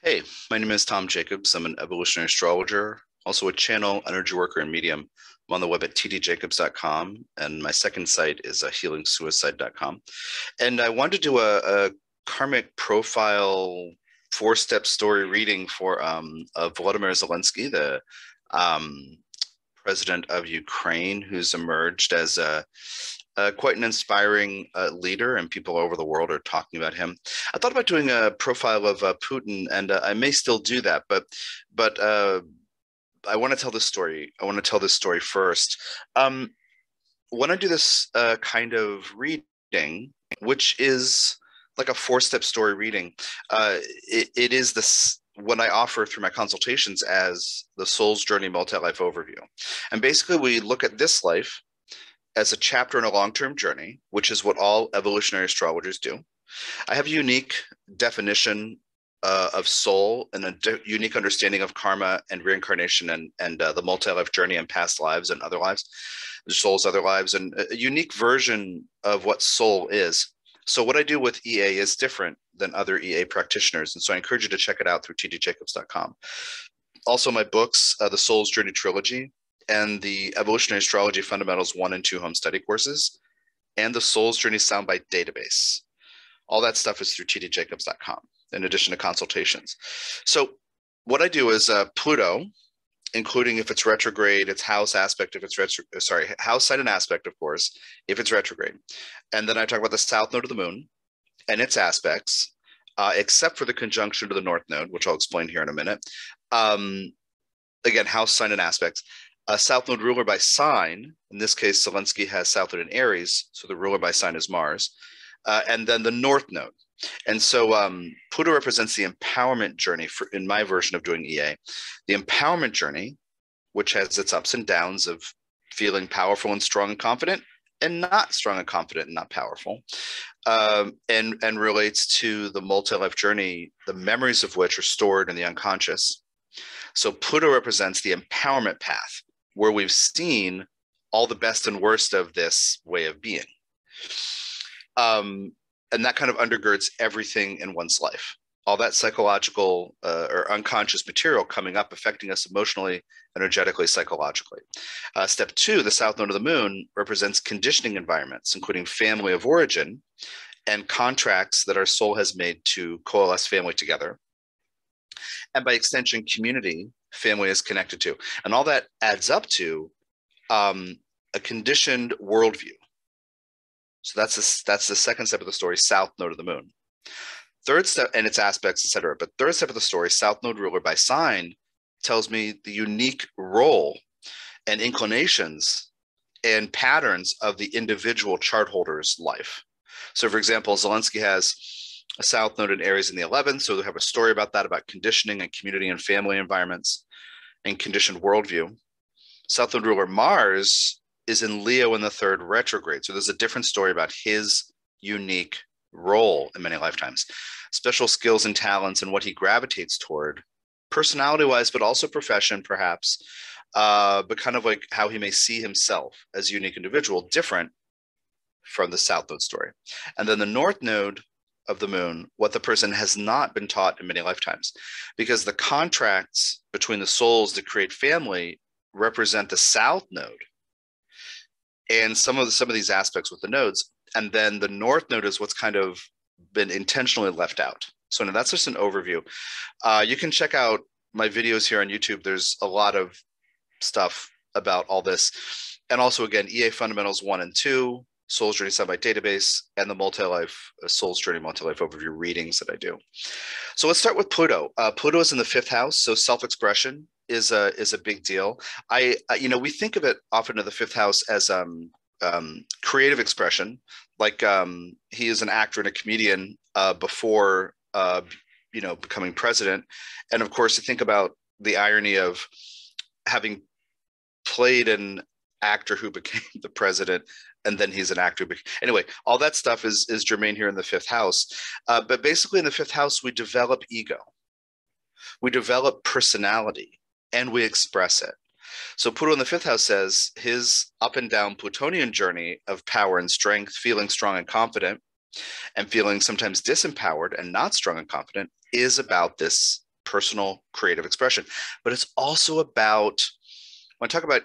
Hey, my name is Tom Jacobs. I'm an evolutionary astrologer, also a channel, energy worker, and medium. I'm on the web at tdjacobs.com, and my second site is healingsuicide.com. And I wanted to do a karmic profile four-step story reading for of Volodymyr Zelenskyy, the um, president of Ukraine, who's emerged as quite an inspiring leader, and people all over the world are talking about him. I thought about doing a profile of Putin, and I may still do that, but I want to tell this story. I want to tell this story first. When I do this kind of reading, which is like a four-step story reading, it is this what I offer through my consultations as the soul's journey multi-life overview. And basically, we look at this life as a chapter in a long-term journey, which is what all evolutionary astrologers do. I have a unique definition of soul and a unique understanding of karma and reincarnation and the multi-life journey and past lives and other lives, the soul's other lives, and a unique version of what soul is. So what I do with EA is different than other EA practitioners. And so I encourage you to check it out through tdjacobs.com. Also, my books, the Soul's Journey Trilogy, and the Evolutionary Astrology Fundamentals 1 and 2 home study courses, and the Soul's Journey Soundbite database. All that stuff is through tdjacobs.com, in addition to consultations. So what I do is Pluto, including if it's retrograde, its house aspect, if it's house sign and aspect, of course, if it's retrograde. And then I talk about the south node of the moon and its aspects, except for the conjunction to the north node, which I'll explain here in a minute. Again, house sign and aspects. South node ruler by sign, in this case, Zelenskyy has south node in Aries, so the ruler by sign is Mars, and then the north node. And so Pluto represents the empowerment journey in my version of doing EA. The empowerment journey, which has its ups and downs of feeling powerful and strong and confident, and not strong and confident and not powerful, and relates to the multi-life journey, the memories of which are stored in the unconscious. So Pluto represents the empowerment path, where we've seen all the best and worst of this way of being. And that kind of undergirds everything in one's life. All that psychological or unconscious material coming up, affecting us emotionally, energetically, psychologically. Step 2, the south node of the moon, represents conditioning environments, including family of origin and contracts that our soul has made to coalesce family together. And by extension, community family is connected to. And all that adds up to a conditioned worldview. So that's the second step of the story, south node of the moon. Third step, and its aspects, etc. But third step of the story, south node ruler by sign, tells me the unique role and inclinations and patterns of the individual chart holder's life. So for example, Zelenskyy has a south node in Aries in the 11th. So they have a story about that, about conditioning and community and family environments and conditioned worldview. South node ruler Mars is in Leo in the 3rd retrograde. So there's a different story about his unique role in many lifetimes, special skills and talents and what he gravitates toward, personality-wise, but also profession, perhaps, but kind of like how he may see himself as a unique individual, different from the south node story. And then the north node of the moon, what the person has not been taught in many lifetimes, because the contracts between the souls that create family represent the south node and some of these aspects with the nodes. And then the north node is what's kind of been intentionally left out. So now that's just an overview. You can check out my videos here on YouTube. There's a lot of stuff about all this. And also, again, EA Fundamentals 1 and 2, Soul's Journey Soundbite Database, and the Multilife Soul's Journey Multilife Overview readings that I do. So let's start with Pluto. Pluto is in the 5th house, so self-expression is a big deal. We think of it often in the 5th house as creative expression, like he is an actor and a comedian before becoming president. And of course, to think about the irony of having played an actor who became the president, and then he's an actor. Anyway, all that stuff is germane here in the 5th house. But basically in the 5th house, we develop ego, we develop personality, and we express it. So Pluto in the 5th house says his up and down Plutonian journey of power and strength, feeling strong and confident, and feeling sometimes disempowered and not strong and confident, is about this personal creative expression. But it's also about, when I talk about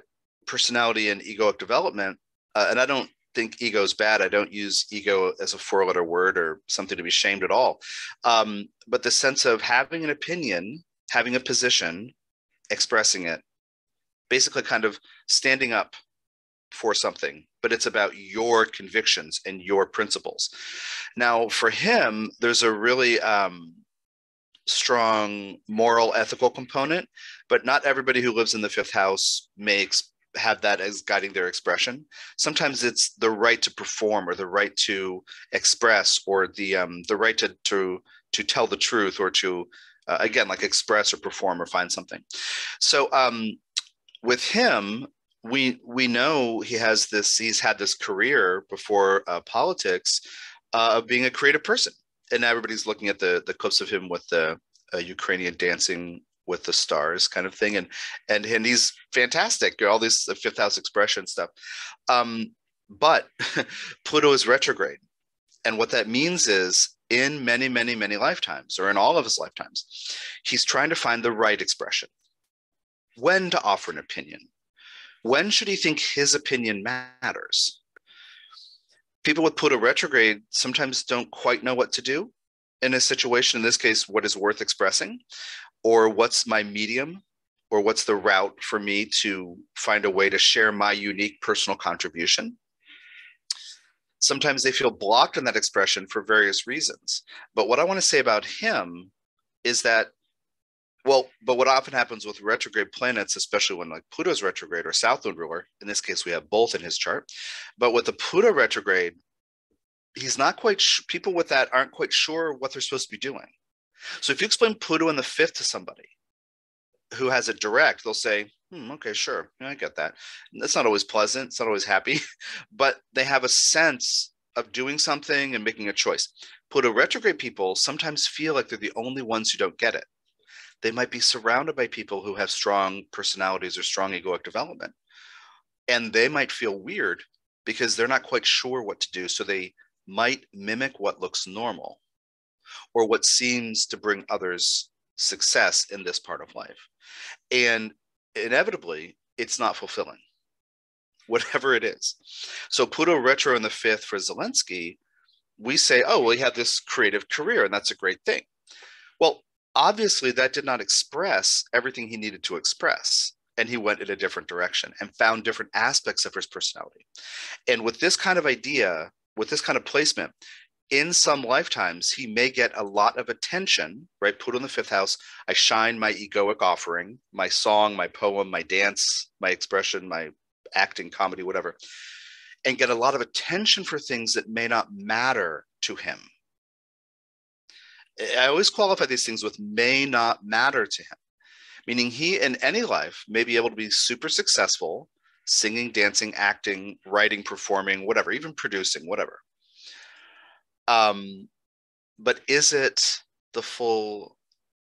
personality and egoic development, and I don't think ego is bad. I don't use ego as a four-letter word or something to be shamed at all. But the sense of having an opinion, having a position, expressing it, basically kind of standing up for something, but it's about your convictions and your principles. Now, for him, there's a really strong moral, ethical component, but not everybody who lives in the fifth house have that as guiding their expression. Sometimes it's the right to perform, or the right to express, or the right to tell the truth, or to again, like, express or perform or find something. So with him, we know he's had this career before politics of being a creative person, and everybody's looking at the clips of him with the Ukrainian dancing with the stars kind of thing, and he's fantastic. All this fifth house expression stuff, but Pluto is retrograde, and what that means is, in many lifetimes, or in all of his lifetimes, he's trying to find the right expression. When to offer an opinion? When should he think his opinion matters? People with Pluto retrograde sometimes don't quite know what to do in a situation. In this case, what is worth expressing, or what's my medium, or what's the route for me to find a way to share my unique personal contribution. Sometimes they feel blocked in that expression for various reasons. But what I want to say about him is that, but what often happens with retrograde planets, especially when like Pluto's retrograde or South Node ruler, in this case we have both in his chart, but with the Pluto retrograde, he's not quite, people with that aren't quite sure what they're supposed to be doing. So if you explain Pluto in the fifth to somebody who has it direct, they'll say, okay, sure, I get that. That's not always pleasant, it's not always happy, but they have a sense of doing something and making a choice. Pluto retrograde people sometimes feel like they're the only ones who don't get it. They might be surrounded by people who have strong personalities or strong egoic development, and they might feel weird because they're not quite sure what to do. So they might mimic what looks normal, or what seems to bring others success in this part of life. And inevitably, it's not fulfilling, whatever it is. So Pluto retro in the fifth for Zelenskyy, we say, oh, well, he had this creative career, and that's a great thing. Well, obviously, that did not express everything he needed to express. And he went in a different direction and found different aspects of his personality. And with this kind of idea, with this kind of placement, in some lifetimes, he may get a lot of attention, right? Pluto in the fifth house. I shine my egoic offering, my song, my poem, my dance, my expression, my acting, comedy, whatever, and get a lot of attention for things that may not matter to him. I always qualify these things with may not matter to him, meaning he in any life may be able to be super successful, singing, dancing, acting, writing, performing, whatever, even producing, whatever. But is it the full,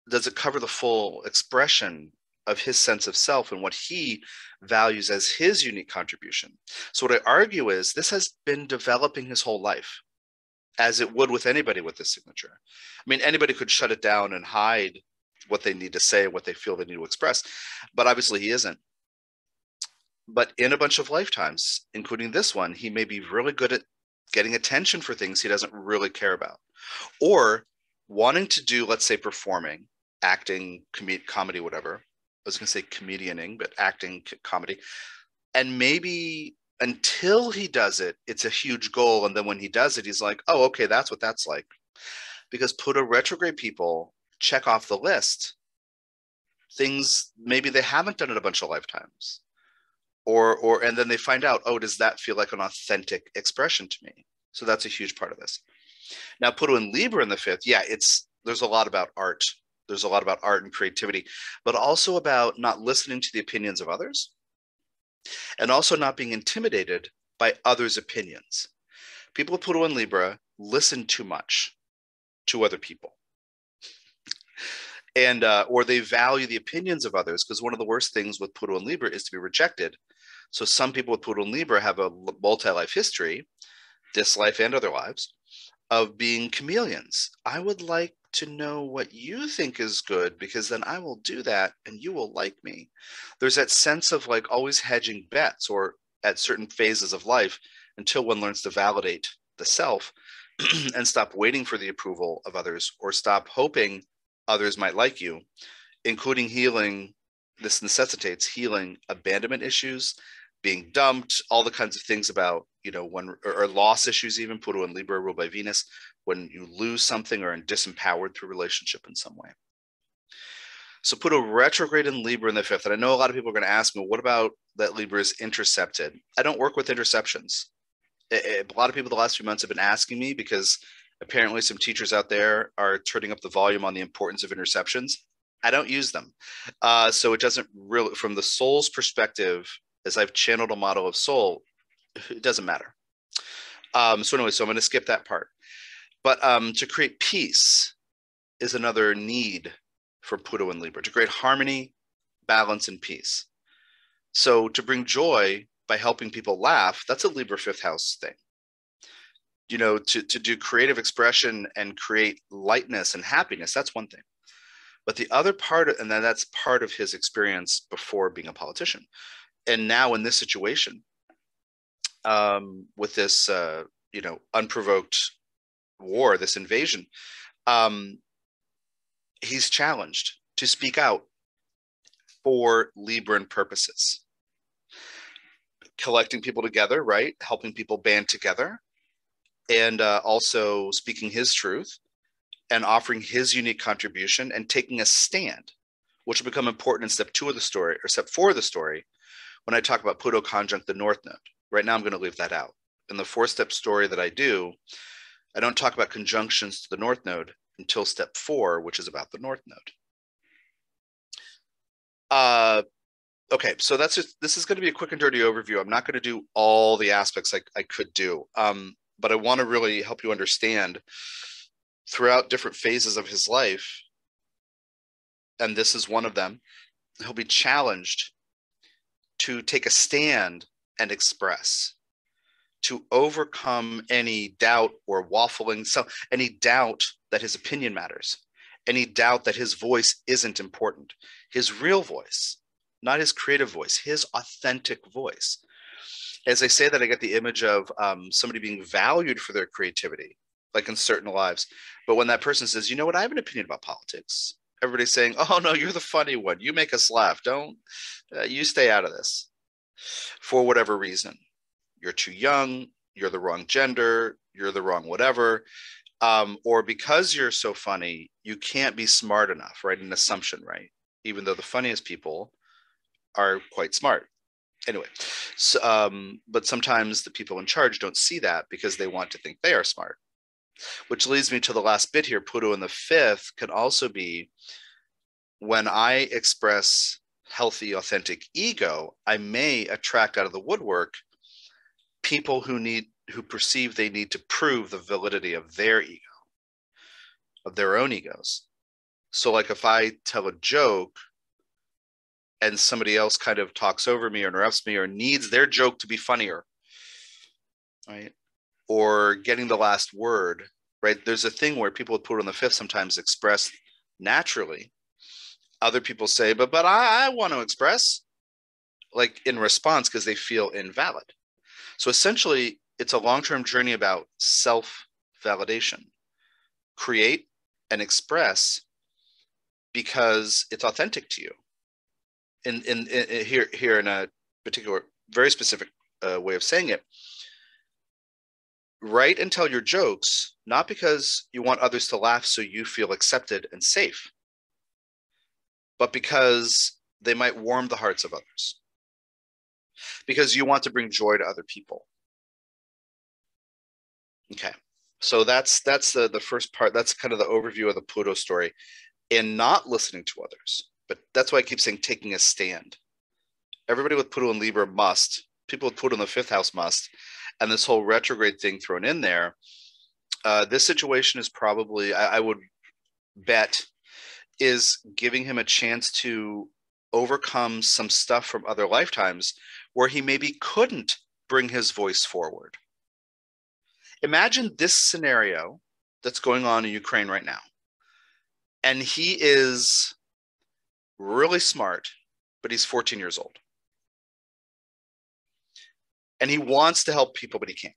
does it cover the full expression of his sense of self and what he values as his unique contribution? So what I argue is this has been developing his whole life, as it would with anybody with this signature. I mean, anybody could shut it down and hide what they need to say, what they feel they need to express, but obviously he isn't. But in a bunch of lifetimes, including this one, he may be really good at getting attention for things he doesn't really care about, or wanting to do, let's say, performing, acting, comedy, whatever. I was going to say comedianing, but acting, comedy. And maybe until he does it, it's a huge goal. And then when he does it, he's like, oh, okay, that's what that's like. Because Pluto retrograde people check off the list things maybe they haven't done in a bunch of lifetimes. And then they find out, oh, does that feel like an authentic expression to me? So that's a huge part of this. Now, Pluto in Libra in the fifth, there's a lot about art. There's a lot about art and creativity, but also about not listening to the opinions of others, and also not being intimidated by others' opinions. People with Pluto in Libra listen too much to other people. And or they value the opinions of others, because one of the worst things with Pluto in Libra is to be rejected. So some people with Pluto in Libra have a multi-life history, this life and other lives, of being chameleons. I would like to know what you think is good, because then I will do that and you will like me. There's that sense of like always hedging bets, or at certain phases of life, until one learns to validate the self and stop waiting for the approval of others, or stop hoping others might like you, including healing. This necessitates healing abandonment issues, being dumped, all the kinds of things about, when, or loss issues, even Pluto and Libra ruled by Venus, when you lose something or are disempowered through relationship in some way. So Pluto retrograde in Libra in the 5th. And I know a lot of people are going to ask me, what about that Libra is intercepted? I don't work with interceptions. A lot of people the last few months have been asking me, because apparently some teachers out there are turning up the volume on the importance of interceptions. I don't use them. So it doesn't really, from the soul's perspective, as I've channeled a model of soul, it doesn't matter. So anyway, so I'm going to skip that part. But to create peace is another need for Pluto and Libra, to create harmony, balance, and peace. So to bring joy by helping people laugh, that's a Libra 5th house thing. To do creative expression and create lightness and happiness, that's one thing. But the other part, and then that's part of his experience before being a politician. And now in this situation, with this, unprovoked war, this invasion, he's challenged to speak out for Libran purposes. Collecting people together, right? Helping people band together, and also speaking his truth and offering his unique contribution and taking a stand, which will become important in step 2 of the story, or step 4 of the story, when I talk about Pluto conjunct the North Node. Right now, I'm going to leave that out. In the 4-step story that I do, I don't talk about conjunctions to the North Node until step 4, which is about the North Node. Okay, so this is going to be a quick and dirty overview. I'm not going to do all the aspects I could do, but I want to really help you understand throughout different phases of his life, and this is one of them, he'll be challenged to take a stand and express, to overcome any doubt or waffling, so any doubt that his opinion matters, any doubt that his voice isn't important, his real voice, not his creative voice, his authentic voice. As I say that, I get the image of somebody being valued for their creativity, like in certain lives. But when that person says, you know what, I have an opinion about politics, everybody's saying, oh no, you're the funny one. You make us laugh. Don't, you stay out of this. For whatever reason. You're too young, you're the wrong gender, you're the wrong whatever. Or because you're so funny, you can't be smart enough, right? An assumption, right? Even though the funniest people are quite smart. Anyway, so, but sometimes the people in charge don't see that because they want to think they are smart. Which leads me to the last bit here. Pluto in the 5th can also be when I express healthy, authentic ego, I may attract out of the woodwork people who perceive they need to prove the validity of their ego, of their own egos. So like if I tell a joke and somebody else kind of talks over me or interrupts me or needs their joke to be funnier, right? Or getting the last word, right? There's a thing where people with Pluto in the 5th sometimes express naturally. Other people say, but I want to express, like in response, because they feel invalid. So essentially, it's a long-term journey about self-validation. Create and express because it's authentic to you. Here in a particular, very specific way of saying it, write and tell your jokes, not because you want others to laugh so you feel accepted and safe, but because they might warm the hearts of others. Because you want to bring joy to other people. Okay, so that's the first part. That's kind of the overview of the Pluto story, and not listening to others. But that's why I keep saying taking a stand. Everybody with Pluto and Libra must. People with Pluto in the 5th house must. And this whole retrograde thing thrown in there, this situation is probably, I would bet, is giving him a chance to overcome some stuff from other lifetimes where he maybe couldn't bring his voice forward. Imagine this scenario that's going on in Ukraine right now. And he is really smart, but he's 14 years old. And he wants to help people, but he can't.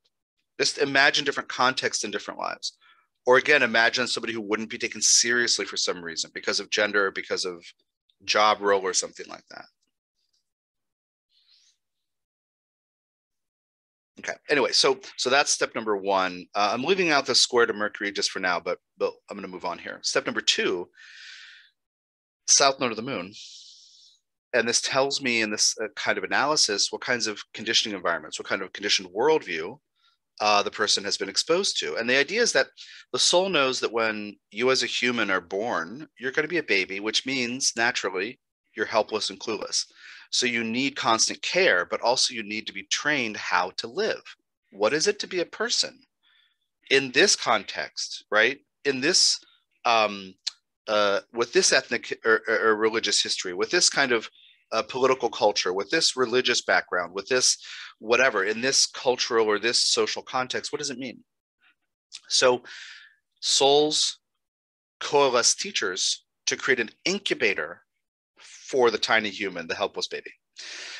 Just imagine different contexts in different lives. Or again, imagine somebody who wouldn't be taken seriously for some reason, because of gender, because of job role or something like that. Okay. Anyway, so that's step number one. I'm leaving out the square to Mercury just for now, but I'm going to move on here. Step number two, south node of the moon. And this tells me in this kind of analysis what kinds of conditioning environments, what kind of conditioned worldview the person has been exposed to. And the idea is that the soul knows that when you as a human are born, you're going to be a baby, which means naturally you're helpless and clueless. So you need constant care, but also you need to be trained how to live. What is it to be a person in this context, right? In this, with this ethnic or religious history, with this kind of political culture, with this religious background, with this whatever, in this cultural or this social context, what does it mean? So souls coalesce teachers to create an incubator for the tiny human, the helpless baby.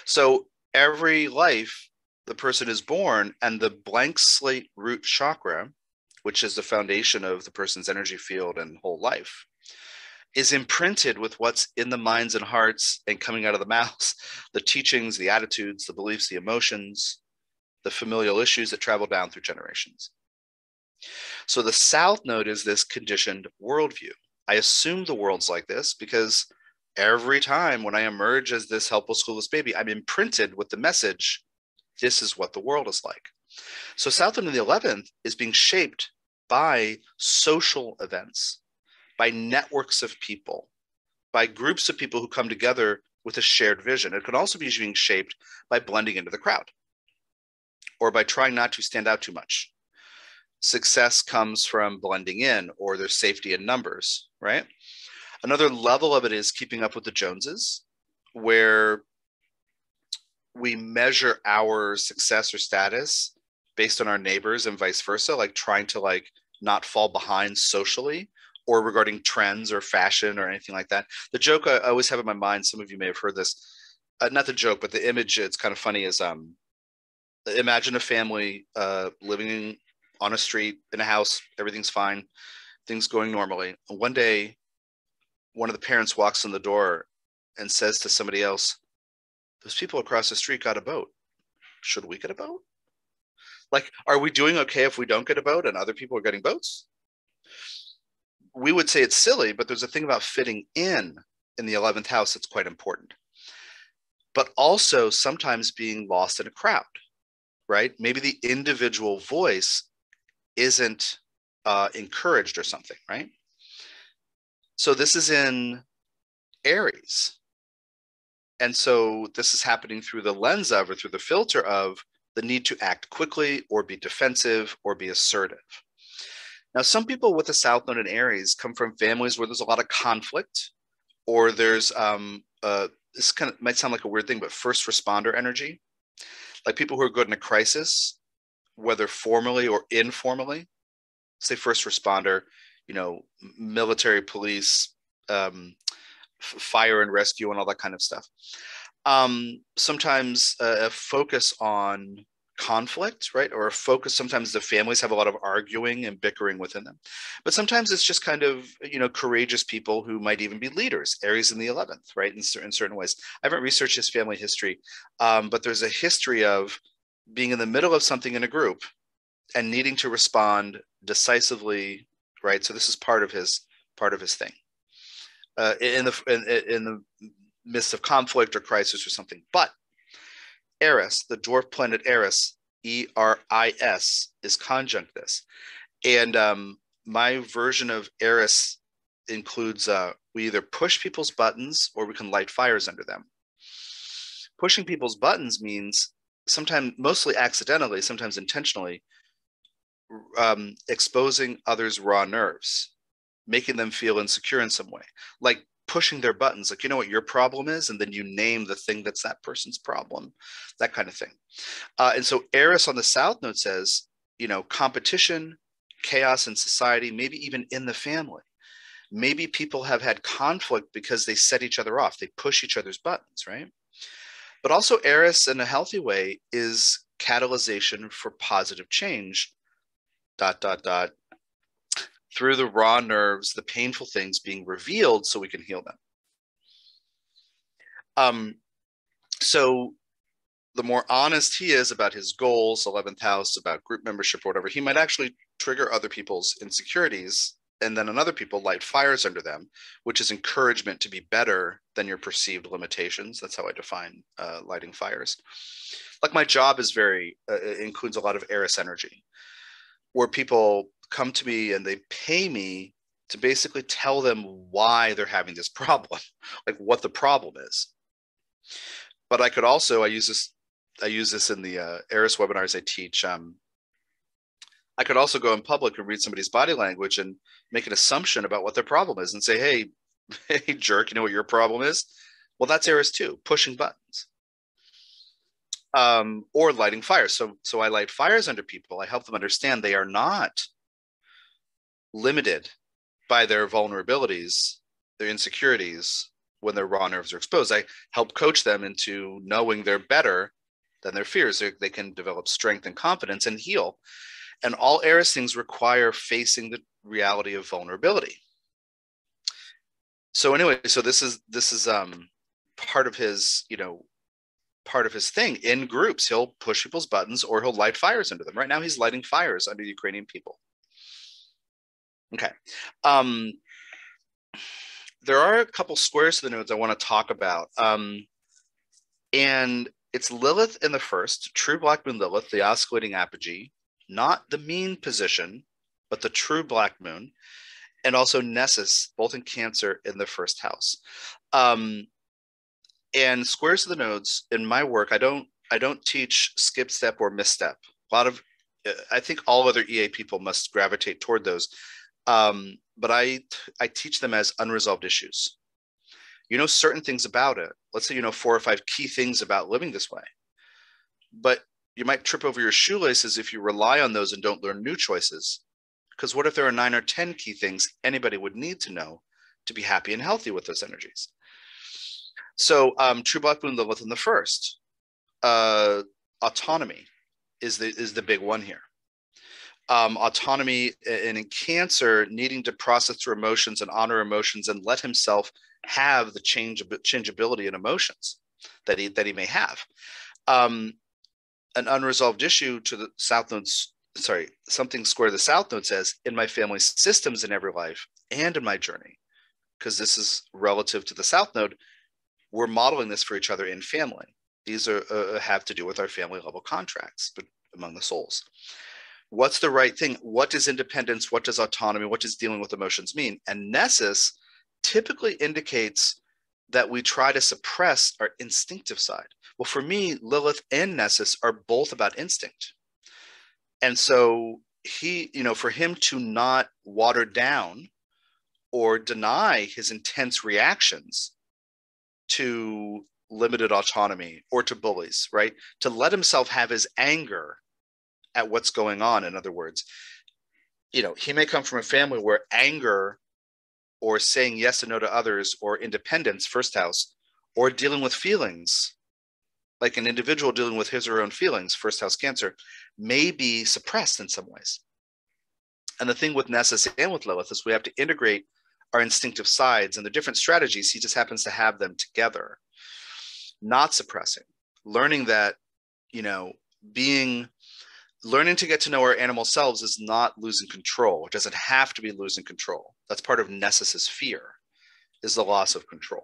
So every life, the person is born, and the blank slate root chakra, which is the foundation of the person's energy field and whole life, is imprinted with what's in the minds and hearts and coming out of the mouths, the teachings, the attitudes, the beliefs, the emotions, the familial issues that travel down through generations. So the south node is this conditioned worldview. I assume the world's like this because every time when I emerge as this helpless, clueless baby, I'm imprinted with the message, this is what the world is like. So south node in the 11th is being shaped by social events, by networks of people, by groups of people who come together with a shared vision. It can also be being shaped by blending into the crowd or by trying not to stand out too much. Success comes from blending in, or there's safety in numbers, right? Another level of it is keeping up with the Joneses, where we measure our success or status based on our neighbors and vice versa, like trying to like not fall behind socially or regarding trends or fashion or anything like that. The joke I always have in my mind, some of you may have heard this, not the joke, but the image, it's kind of funny, is imagine a family living on a street in a house, everything's fine, things going normally. And one day, one of the parents walks in the door and says to somebody else, those people across the street got a boat. Should we get a boat? Like, are we doing okay if we don't get a boat and other people are getting boats? We would say it's silly, but there's a thing about fitting in the 11th house that's quite important. But also sometimes being lost in a crowd, right? Maybe the individual voice isn't encouraged or something, right? So this is in Aries. And so this is happening through the lens of, or through the filter of, the need to act quickly or be defensive or be assertive. Now, some people with the South Node in Aries come from families where there's a lot of conflict, or there's this kind of might sound like a weird thing, but first responder energy, like people who are good in a crisis, whether formally or informally. Say first responder, you know, military, police, fire and rescue, and all that kind of stuff. Sometimes a focus on conflict, right? Or a focus, sometimes the families have a lot of arguing and bickering within them. But sometimes it's just kind of, you know, courageous people who might even be leaders, Aries in the 11th, right? In certain ways. I haven't researched his family history, but there's a history of being in the middle of something in a group and needing to respond decisively, right? So this is part of his thing. In the midst of conflict or crisis or something. But Eris, the dwarf planet Eris, Eris, is conjunct this. And my version of Eris includes we either push people's buttons or we can light fires under them. Pushing people's buttons means sometimes, mostly accidentally, sometimes intentionally, exposing others' raw nerves, making them feel insecure in some way, like pushing their buttons, like, you know what your problem is, and then you name the thing that's that person's problem, that kind of thing. And so Eris on the South Node says, you know, competition, chaos in society, maybe even in the family. Maybe people have had conflict because they set each other off. They push each other's buttons, right? But also Eris in a healthy way is catalyzation for positive change, dot, dot, dot, through the raw nerves, the painful things being revealed so we can heal them. So the more honest he is about his goals, 11th house, about group membership or whatever, he might actually trigger other people's insecurities, and then on other people light fires under them, which is encouragement to be better than your perceived limitations. That's how I define lighting fires. Like my job is includes a lot of Eris energy, where people come to me and they pay me to basically tell them why they're having this problem, like what the problem is. But I could also, I use this in the Eris webinars I teach. I could also go in public and read somebody's body language and make an assumption about what their problem is and say, hey, jerk, you know what your problem is? Well, that's Eris too, pushing buttons. Or lighting fires. So I light fires under people. I help them understand they are not limited by their vulnerabilities, their insecurities when their raw nerves are exposed. I help coach them into knowing they're better than their fears. They can develop strength and confidence and heal. And all Eris things require facing the reality of vulnerability. So anyway, so this is part of his, part of his thing. In groups, he'll push people's buttons or he'll light fires under them. Right now, he's lighting fires under the Ukrainian people. Okay. There are a couple squares to the nodes I want to talk about. And it's Lilith in the first, true black moon Lilith, the oscillating apogee, not the mean position, but the true black moon, and also Nessus, both in Cancer in the first house. And squares to the nodes in my work, I don't teach skip step or misstep. I think all other EA people must gravitate toward those. But I teach them as unresolved issues. You know certain things about it. Let's say you know 4 or 5 key things about living this way. But you might trip over your shoelaces if you rely on those and don't learn new choices. Because what if there are 9 or 10 key things anybody would need to know to be happy and healthy with those energies? So true black moon Lilith in the first. Autonomy is the big one here. Autonomy, and in Cancer, needing to process through emotions and honor emotions and let himself have the changeability in emotions that he may have. An unresolved issue to the South Node, something square the South Node says, in my family systems in every life and in my journey, because this is relative to the South Node, we're modeling this for each other in family. These have to do with our family level contracts but among the souls. What's the right thing? What does independence, what does autonomy, what does dealing with emotions mean? And Nessus typically indicates that we try to suppress our instinctive side. Well, for me, Lilith and Nessus are both about instinct. And so for him to not water down or deny his intense reactions to limited autonomy or to bullies, right? To let himself have his anger at what's going on. In other words, he may come from a family where anger or saying yes and no to others or independence, first house, or dealing with feelings, like an individual dealing with his or her own feelings, first house Cancer, may be suppressed in some ways. And the thing with Nessus and with Lilith is we have to integrate our instinctive sides and the different strategies. He just happens to have them together, not suppressing, learning that, learning to get to know our animal selves is not losing control. It doesn't have to be losing control. That's part of Nessus's fear, is the loss of control.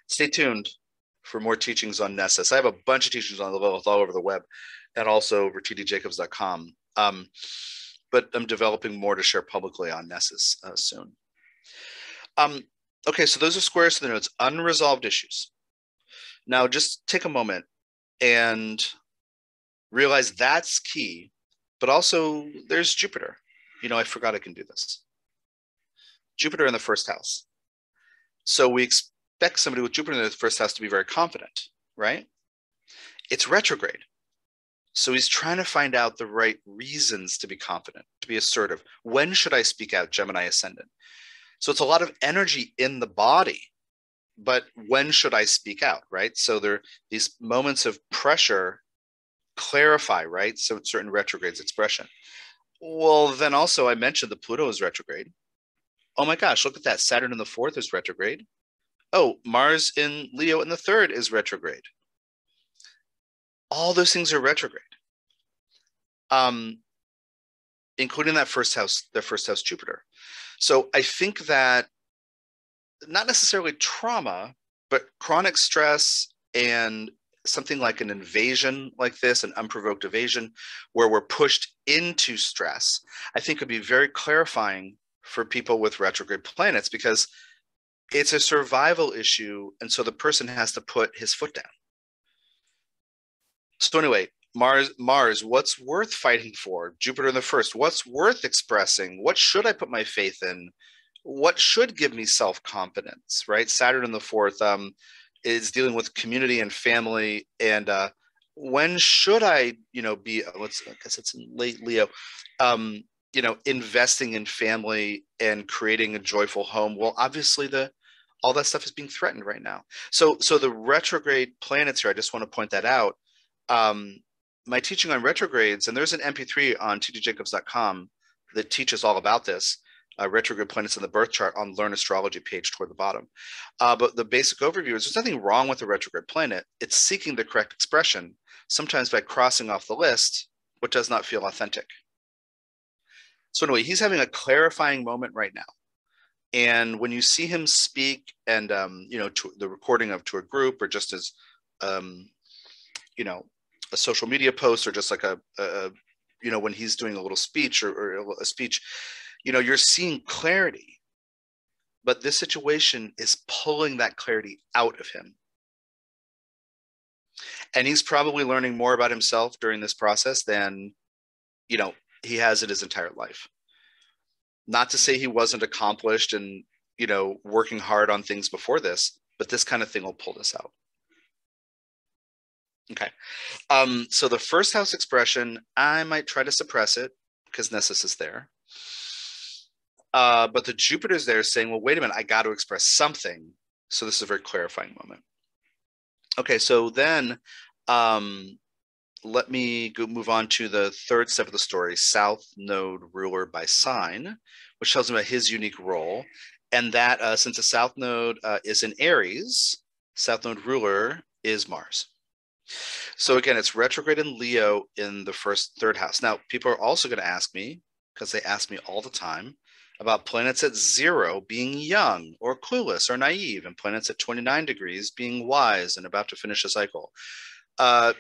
Stay tuned for more teachings on Nessus. I have a bunch of teachings on the Lilith all over the web and also over tdjacobs.com. But I'm developing more to share publicly on Nessus soon. Okay, so those are squares to the nodes, unresolved issues. Now just take a moment and realize that's key, but also there's Jupiter. I forgot I can do this. Jupiter in the first house. So we expect somebody with Jupiter in the first house to be very confident, right? It's retrograde. So he's trying to find out the right reasons to be confident, to be assertive. When should I speak out? Gemini ascendant. So it's a lot of energy in the body, but when should I speak out, right? So there are these moments of pressure clarify, right? So certain retrogrades expression. Well, then also I mentioned the Pluto is retrograde. Oh my gosh, look at that. Saturn in the fourth is retrograde. Oh, Mars in Leo in the third is retrograde. All those things are retrograde. Including that first house, their first house Jupiter. So I think that not necessarily trauma, but chronic stress and something like an invasion like this, an unprovoked evasion, where we're pushed into stress, I think would be very clarifying for people with retrograde planets, because it's a survival issue. And so the person has to put his foot down. So anyway, Mars, what's worth fighting for? Jupiter in the first, what's worth expressing? What should I put my faith in? What should give me self-confidence, right? Saturn in the fourth is dealing with community and family. And when should I, be, I guess it's in late Leo, investing in family and creating a joyful home? Well, obviously all that stuff is being threatened right now. So the retrograde planets here, I just want to point that out. My teaching on retrogrades, and there's an MP3 on tdjacobs.com that teaches all about this, retrograde planets in the birth chart on Learn Astrology page toward the bottom. But the basic overview is there's nothing wrong with a retrograde planet. It's seeking the correct expression, sometimes by crossing off the list what does not feel authentic. So anyway, he's having a clarifying moment right now. And when you see him speak and, to the recording to a group, or just as, a social media post, or just like when he's doing a little speech or a speech, you're seeing clarity, but this situation is pulling that clarity out of him. And he's probably learning more about himself during this process than, he has in his entire life. Not to say he wasn't accomplished and, working hard on things before this, but this kind of thing will pull this out. Okay. So the first house expression, I might try to suppress it because Nessus is there. But the Jupiter's there saying, well, wait a minute, I got to express something. So this is a very clarifying moment. Okay, so then let me move on to the third step of the story, South Node ruler by sign, which tells him about his unique role. And that since the South Node is in Aries, South Node ruler is Mars. So again, it's retrograde in Leo in the third house. Now, people are also going to ask me, because they ask me all the time, about planets at 0 being young or clueless or naive, and planets at 29 degrees being wise and about to finish a cycle. A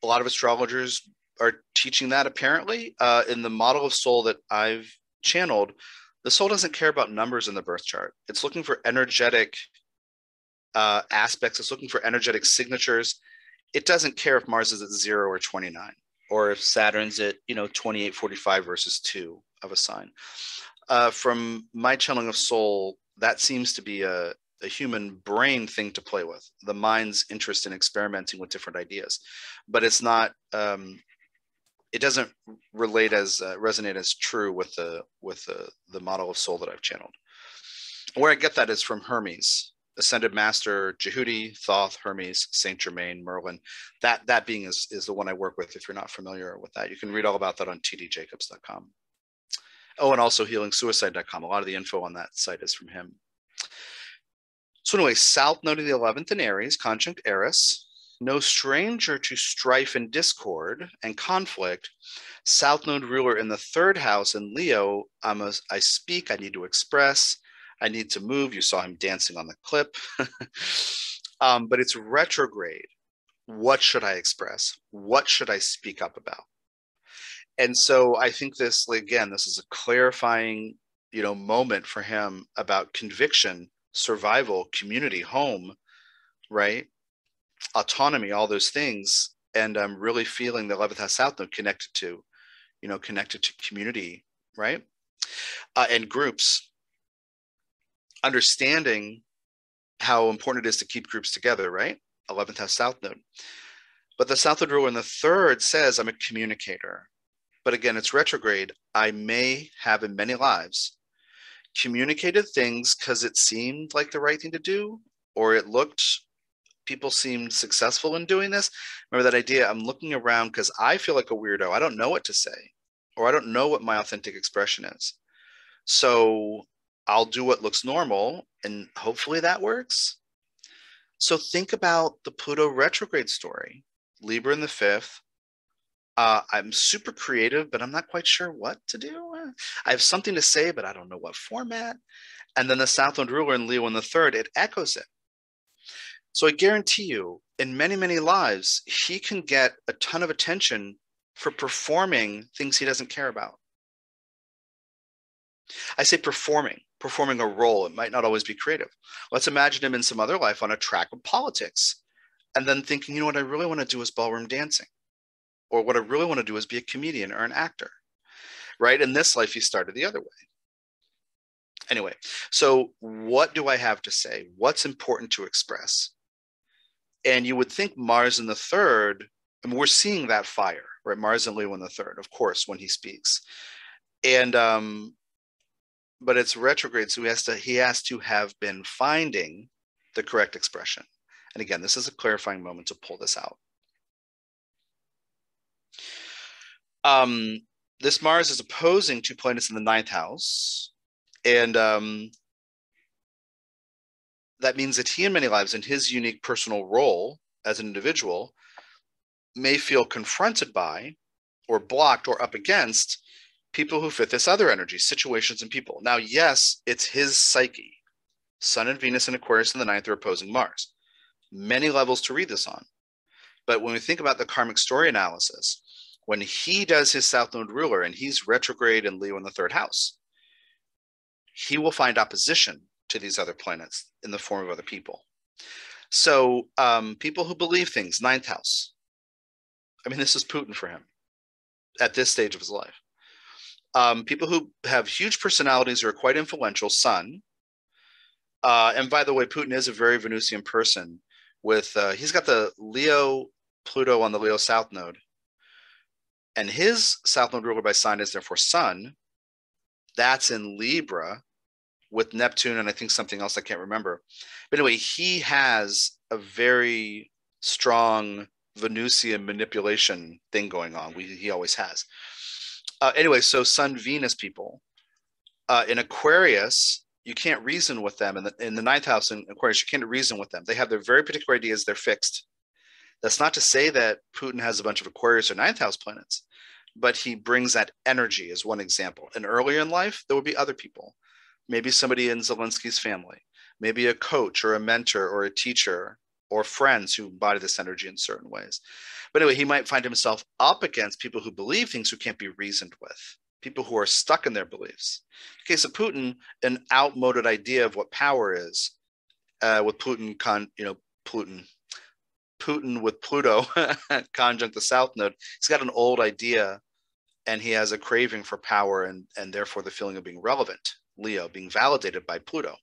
lot of astrologers are teaching that apparently. In the model of soul that I've channeled, the soul doesn't care about numbers in the birth chart. It's looking for energetic aspects. It's looking for energetic signatures. It doesn't care if Mars is at 0 or 29, or if Saturn's at 28, 45 versus 2 of a sign. From my channeling of soul, that seems to be a human brain thing to play with, the mind's interest in experimenting with different ideas. But it's not, it doesn't resonate as true with the model of soul that I've channeled. Where I get that is from Hermes, Ascended Master, Jehudi, Thoth, Hermes, Saint Germain, Merlin. That being is the one I work with. If you're not familiar with that, you can read all about that on tdjacobs.com. Oh, and also healingsuicide.com. A lot of the info on that site is from him. So anyway, South Node of the 11th in Aries, conjunct Eris, no stranger to strife and discord and conflict. South Node ruler in the third house in Leo. I speak, I need to express, I need to move. You saw him dancing on the clip. But it's retrograde. What should I express? What should I speak up about? And so I think this is a clarifying, moment for him about conviction, survival, community, home, right? Autonomy, all those things. And I'm really feeling the 11th house South Node connected to community, right? And groups. Understanding how important it is to keep groups together, right? 11th house South Node. But the South Node ruler in the third says, I'm a communicator. But again, it's retrograde. I may have in many lives communicated things because it seemed like the right thing to do, or it looked, people seemed successful in doing this. Remember that idea? I'm looking around because I feel like a weirdo. I don't know what to say, or I don't know what my authentic expression is. So I'll do what looks normal, and hopefully that works. So think about the Pluto retrograde story. Libra in the fifth. I'm super creative, but I'm not quite sure what to do. I have something to say, but I don't know what format. And then the South Node ruler in Leo in the third, it echoes it. So I guarantee you, in many, many lives, he can get a ton of attention for performing things he doesn't care about. I say performing a role. It might not always be creative. Let's imagine him in some other life on a track of politics, and then thinking, you know what I really want to do is ballroom dancing. Or what I really want to do is be a comedian or an actor, right? In this life, he started the other way. Anyway, so what do I have to say? What's important to express? And you would think Mars in the third, and we're seeing that fire, right? Mars and Leo in the third, of course, when he speaks. And but it's retrograde, so he has to have been finding the correct expression. And again, this is a clarifying moment to pull this out. This Mars is opposing two planets in the ninth house. And that means that he, in many lives, in his unique personal role as an individual, may feel confronted by or blocked or up against people who fit this other energy, situations and people. Now, yes, it's his psyche. Sun and Venus and Aquarius in the ninth are opposing Mars. Many levels to read this on. But when we think about the karmic story analysis, when he does his South Node ruler and he's retrograde in Leo in the third house, he will find opposition to these other planets in the form of other people. So people who believe things, ninth house. I mean, this is Putin for him at this stage of his life. People who have huge personalities or are quite influential, Sun. And by the way, Putin is a very Venusian person with, he's got the Leo Pluto on the Leo South Node. And his South Node ruler by sign is therefore Sun. That's in Libra with Neptune and I think something else I can't remember. But anyway, he has a very strong Venusian manipulation thing going on. He always has. Anyway, so Sun Venus people. In Aquarius, you can't reason with them. In the ninth house in Aquarius, you can't reason with them. They have their very particular ideas. They're fixed. That's not to say that Putin has a bunch of Aquarius or ninth house planets, but he brings that energy as one example. And earlier in life, there would be other people. Maybe somebody in Zelensky's family, maybe a coach or a mentor or a teacher or friends who embody this energy in certain ways. But anyway, he might find himself up against people who believe things who can't be reasoned with, people who are stuck in their beliefs. In the case of Putin, an outmoded idea of what power is, with Putin with Pluto conjunct the South Node. He's got an old idea and he has a craving for power and therefore the feeling of being relevant. Leo being validated by Pluto,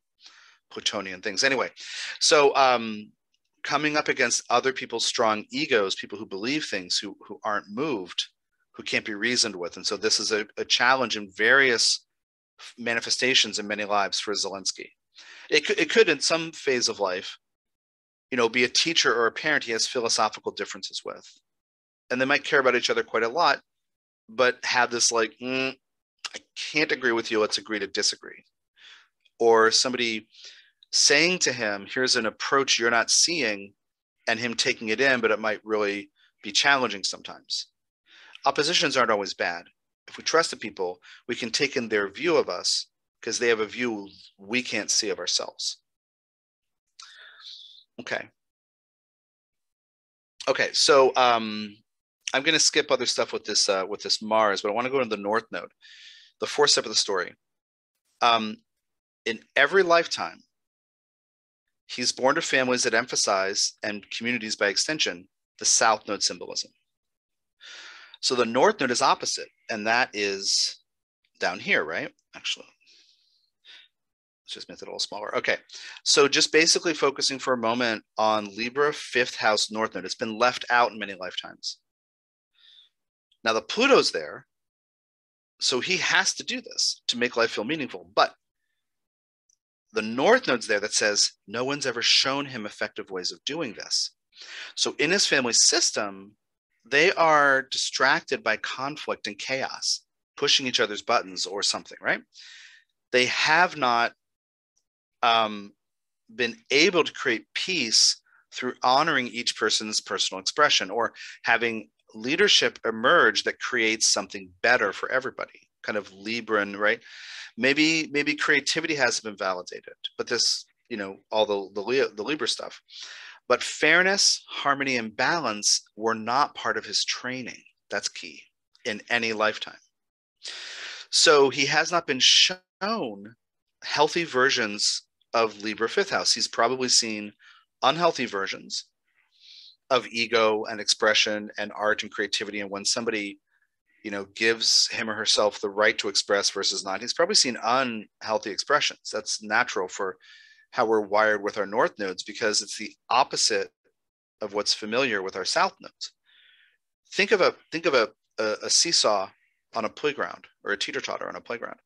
Plutonian things. Anyway, so coming up against other people's strong egos, people who believe things, who aren't moved, who can't be reasoned with. And so this is a challenge in various manifestations in many lives for Zelenskyy. It could in some phase of life, be a teacher or a parent he has philosophical differences with. And they might care about each other quite a lot, but have this like, I can't agree with you, let's agree to disagree. Or somebody saying to him, here's an approach you're not seeing, and him taking it in, but it might really be challenging sometimes. Oppositions aren't always bad. If we trust the people, we can take in their view of us because they have a view we can't see of ourselves. Okay, so I'm going to skip other stuff with this Mars, but I want to go to the North Node, the fourth step of the story. In every lifetime, he's born to families that emphasize, and communities by extension, the South Node symbolism. So the North Node is opposite, and that is down here, right? Actually, Let's just make it a little smaller. Okay, so just basically focusing for a moment on Libra 5th house North Node. It's been left out in many lifetimes. Now the Pluto's there, so he has to do this to make life feel meaningful. But the North Node's there that says no one's ever shown him effective ways of doing this. So in his family system, they are distracted by conflict and chaos, pushing each other's buttons or something, right? They have not been able to create peace through honoring each person's personal expression or having leadership emerge that creates something better for everybody, kind of Libran, right? Maybe creativity hasn't been validated, but this, all the Libra stuff. But fairness, harmony, and balance were not part of his training. That's key in any lifetime. So he has not been shown healthy versions of Libra 5th house. He's probably seen unhealthy versions of ego and expression and art and creativity. And when somebody, gives him or herself the right to express versus not, he's probably seen unhealthy expressions. That's natural for how we're wired with our North nodes, because it's the opposite of what's familiar with our South nodes. Think of a seesaw on a playground, or a teeter-totter on a playground.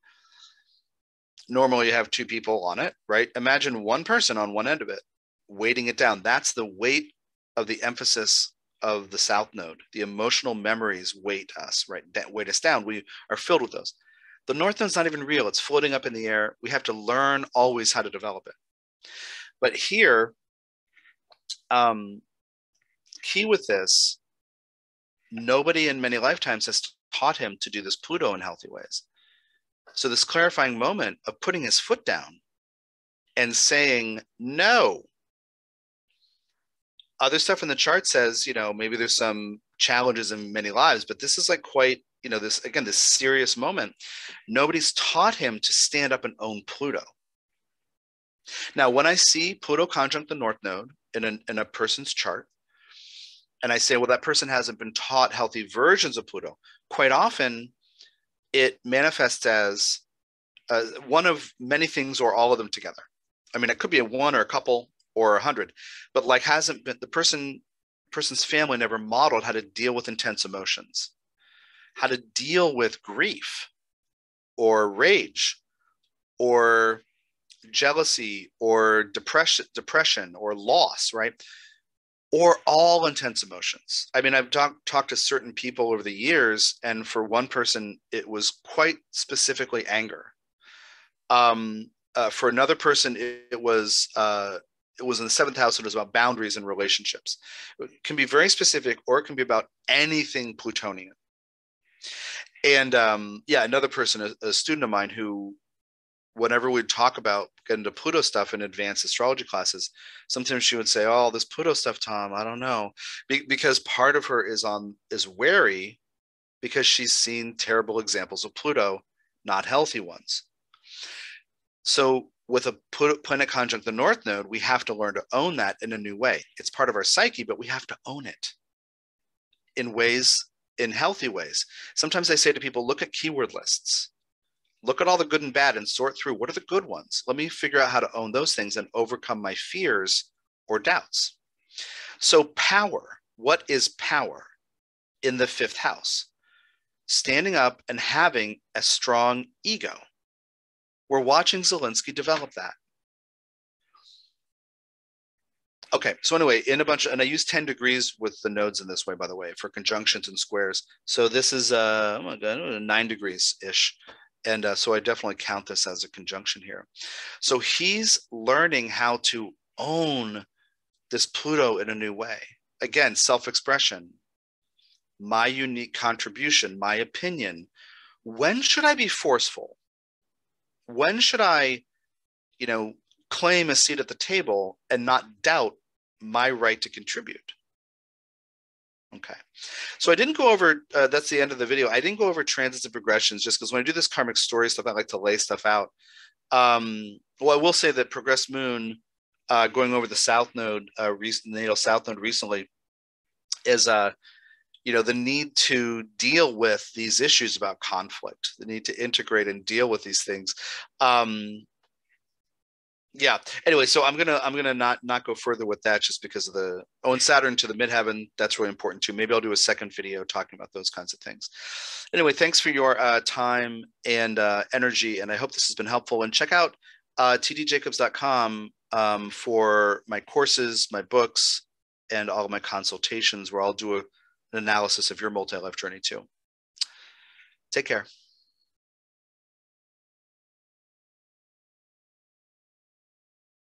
Normally you have two people on it, right? Imagine one person on one end of it, weighting it down. That's the weight of the emphasis of the South node. The emotional memories weight us, right? That weight us down. We are filled with those. The North node's not even real. It's floating up in the air. We have to learn always how to develop it. But here, key with this, nobody in many lifetimes has taught him to do this Pluto in healthy ways. So this clarifying moment of putting his foot down and saying no. Other stuff in the chart says, maybe there's some challenges in many lives, but this is like quite, this serious moment. Nobody's taught him to stand up and own Pluto. Now, when I see Pluto conjunct the North Node in a person's chart, and I say, well, that person hasn't been taught healthy versions of Pluto, quite often it manifests as one of many things or all of them together. I mean, it could be a one or a couple or 100, but like hasn't been, the person's family never modeled how to deal with intense emotions, how to deal with grief or rage or jealousy or depression or loss, right? Or all intense emotions. I mean, I've talked to certain people over the years, and for one person, it was quite specifically anger. For another person, it was in the 7th house, and it was about boundaries and relationships. It can be very specific, or it can be about anything Plutonian. And another person, a student of mine, who, whenever we'd talk about getting into Pluto stuff in advanced astrology classes, sometimes she would say, "Oh, this Pluto stuff, Tom, I don't know," because part of her is wary because she's seen terrible examples of Pluto, not healthy ones. So with a planet conjunct the North Node, we have to learn to own that in a new way. It's part of our psyche, but we have to own it in healthy ways. Sometimes I say to people, look at keyword lists. Look at all the good and bad and sort through what are the good ones. Let me figure out how to own those things and overcome my fears or doubts. So power, what is power in the 5th house? Standing up and having a strong ego. We're watching Zelenskyy develop that. Okay, so anyway, and I use 10 degrees with the nodes in this way, by the way, for conjunctions and squares. So this is 9 degrees-ish. And so I definitely count this as a conjunction here. So he's learning how to own this Pluto in a new way. Again, self-expression, my unique contribution, my opinion. When should I be forceful? When should I, claim a seat at the table and not doubt my right to contribute? Okay, so I didn't go over, that's the end of the video. I didn't go over transits and progressions just because when I do this karmic story stuff, I like to lay stuff out. Well, I will say that progressed moon, going over the South Node, natal South Node recently, is the need to deal with these issues about conflict, the need to integrate and deal with these things. Yeah. Anyway, so I'm gonna not go further with that just because of the and Saturn to the midheaven. That's really important too. Maybe I'll do a second video talking about those kinds of things. Anyway, thanks for your time and energy, and I hope this has been helpful. And check out tdjacobs.com for my courses, my books, and all of my consultations, where I'll do an analysis of your multi-life journey too. Take care.